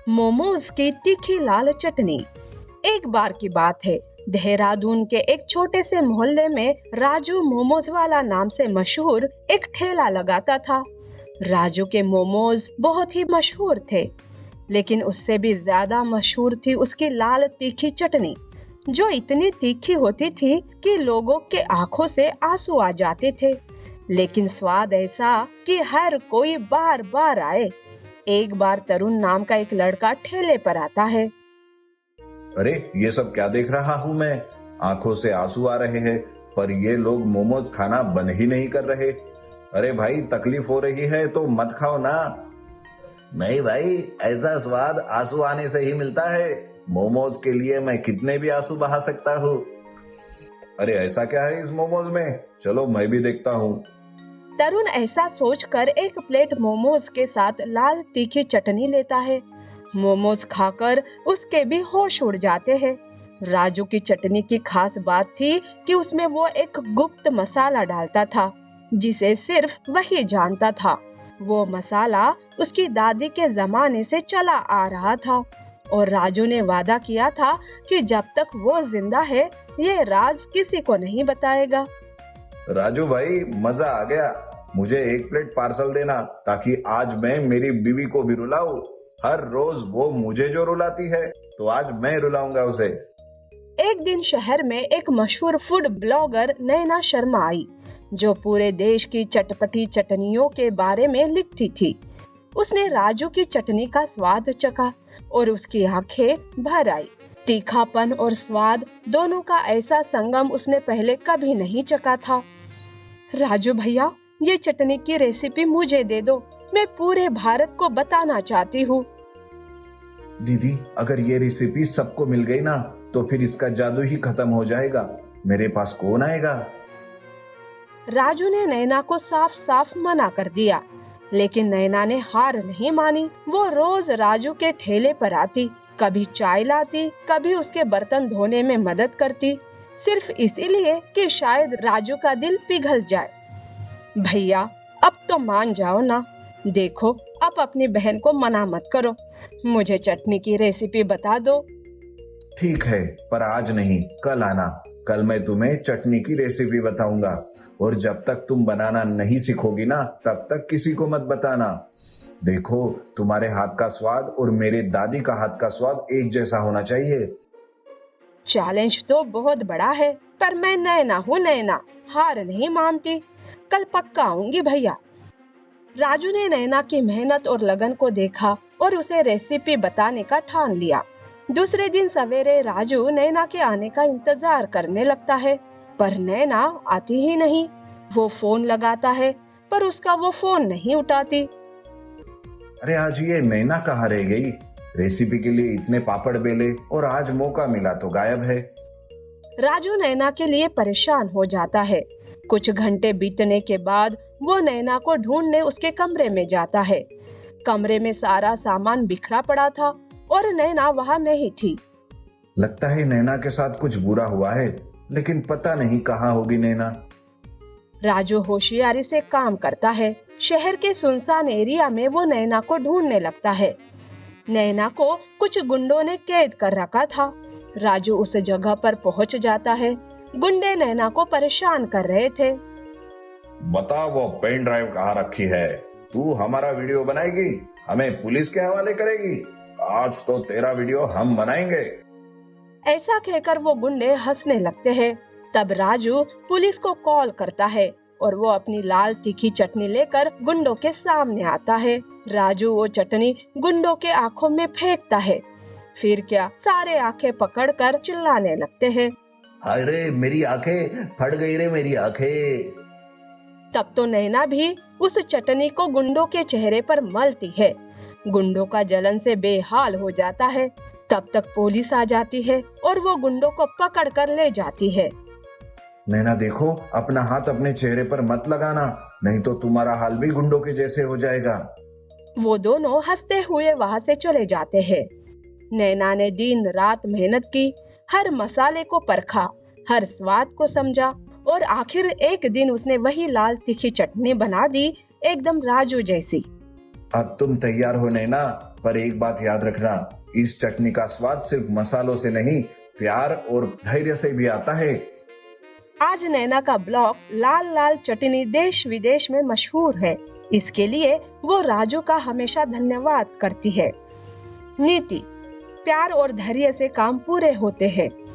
मोमोज की तीखी लाल चटनी। एक बार की बात है, देहरादून के एक छोटे से मोहल्ले में राजू मोमोज वाला नाम से मशहूर एक ठेला लगाता था। राजू के मोमोज बहुत ही मशहूर थे, लेकिन उससे भी ज्यादा मशहूर थी उसकी लाल तीखी चटनी, जो इतनी तीखी होती थी कि लोगों के आंखों से आंसू आ जाते थे, लेकिन स्वाद ऐसा कि हर कोई बार बार आए। एक बार तरुण नाम का एक लड़का ठेले पर आता है। अरे ये सब क्या देख रहा हूँ मैं? आंखों से आंसू आ रहे हैं, पर ये लोग मोमोज खाना बंद ही नहीं कर रहे। अरे भाई, तकलीफ हो रही है तो मत खाओ ना। नहीं भाई, ऐसा स्वाद आंसू आने से ही मिलता है। मोमोज के लिए मैं कितने भी आंसू बहा सकता हूँ। अरे ऐसा क्या है इस मोमोज में? चलो मैं भी देखता हूँ। तरुण ऐसा सोचकर एक प्लेट मोमोज के साथ लाल तीखी चटनी लेता है। मोमोज खाकर उसके भी होश उड़ जाते हैं। राजू की चटनी की खास बात थी कि उसमें वो एक गुप्त मसाला डालता था, जिसे सिर्फ वही जानता था। वो मसाला उसकी दादी के जमाने से चला आ रहा था, और राजू ने वादा किया था कि जब तक वो जिंदा है ये राज किसी को नहीं बताएगा। राजू भाई, मजा आ गया। मुझे एक प्लेट पार्सल देना, ताकि आज मैं मेरी बीवी को भी रुलाऊं। हर रोज वो मुझे जो रुलाती है, तो आज मैं रुलाऊंगा उसे। एक दिन शहर में एक मशहूर फूड ब्लॉगर नैना शर्मा आई, जो पूरे देश की चटपटी चटनियों के बारे में लिखती थी। उसने राजू की चटनी का स्वाद चखा और उसकी आंखें भर आई। तीखापन और स्वाद दोनों का ऐसा संगम उसने पहले कभी नहीं चखा था। राजू भैया, ये चटनी की रेसिपी मुझे दे दो, मैं पूरे भारत को बताना चाहती हूँ। दीदी, अगर ये रेसिपी सबको मिल गई ना, तो फिर इसका जादू ही खत्म हो जाएगा। मेरे पास कौन आएगा? राजू ने नैना को साफ साफ मना कर दिया, लेकिन नैना ने हार नहीं मानी। वो रोज राजू के ठेले पर आती, कभी चाय लाती, कभी उसके बर्तन धोने में मदद करती, सिर्फ इसीलिए कि शायद राजू का दिल पिघल जाए। भैया, अब तो मान जाओ ना। देखो, अब अपनी बहन को मना मत करो। मुझे चटनी की रेसिपी बता दो। ठीक है, पर आज नहीं, कल आना। कल मैं तुम्हें चटनी की रेसिपी बताऊंगा, और जब तक तुम बनाना नहीं सीखोगी ना, तब तक किसी को मत बताना। देखो, तुम्हारे हाथ का स्वाद और मेरे दादी का हाथ का स्वाद एक जैसा होना चाहिए। चैलेंज तो बहुत बड़ा है, पर मैं नैना हूँ नैना, हार नहीं मानती। कल पक्का आऊंगी भैया। राजू ने नैना की मेहनत और लगन को देखा और उसे रेसिपी बताने का ठान लिया। दूसरे दिन सवेरे राजू नैना के आने का इंतजार करने लगता है, पर नैना आती ही नहीं। वो फोन लगाता है, पर उसका वो फोन नहीं उठाती। अरे आज ये नैना कहाँ रह गई? रेसिपी के लिए इतने पापड़ बेले, और आज मौका मिला तो गायब है। राजू नैना के लिए परेशान हो जाता है। कुछ घंटे बीतने के बाद वो नैना को ढूंढने उसके कमरे में जाता है। कमरे में सारा सामान बिखरा पड़ा था और नैना वहाँ नहीं थी। लगता है नैना के साथ कुछ बुरा हुआ है, लेकिन पता नहीं कहाँ होगी नैना। राजू होशियारी से काम करता है। शहर के सुनसान एरिया में वो नैना को ढूंढने लगता है। नैना को कुछ गुंडों ने कैद कर रखा था। राजू उस जगह पर पहुंच जाता है। गुंडे नैना को परेशान कर रहे थे। बता, वो पेन ड्राइव कहाँ रखी है? तू हमारा वीडियो बनाएगी, हमें पुलिस के हवाले करेगी? आज तो तेरा वीडियो हम बनाएंगे। ऐसा कहकर वो गुंडे हंसने लगते हैं। तब राजू पुलिस को कॉल करता है और वो अपनी लाल तीखी चटनी लेकर गुंडों के सामने आता है। राजू वो चटनी गुंडों के आंखों में फेंकता है। फिर क्या, सारे आंखें पकड़कर चिल्लाने लगते हैं। अरे मेरी आंखें फट गई रे, मेरी आंखें। तब तो नैना भी उस चटनी को गुंडों के चेहरे पर मलती है। गुंडों का जलन से बेहाल हो जाता है। तब तक पुलिस आ जाती है और वो गुंडों को पकड़ कर ले जाती है। नैना देखो, अपना हाथ अपने चेहरे पर मत लगाना, नहीं तो तुम्हारा हाल भी गुंडों के जैसे हो जाएगा। वो दोनों हंसते हुए वहाँ से चले जाते हैं। नैना ने दिन रात मेहनत की, हर मसाले को परखा, हर स्वाद को समझा, और आखिर एक दिन उसने वही लाल तीखी चटनी बना दी, एकदम राजू जैसी। अब तुम तैयार हो नैना? पर एक बात याद रखना, इस चटनी का स्वाद सिर्फ मसालों से नहीं, प्यार और धैर्य से भी आता है। आज नैना का ब्लॉग लाल लाल चटनी देश विदेश में मशहूर है। इसके लिए वो राजू का हमेशा धन्यवाद करती है। नीति: प्यार और धैर्य से काम पूरे होते हैं।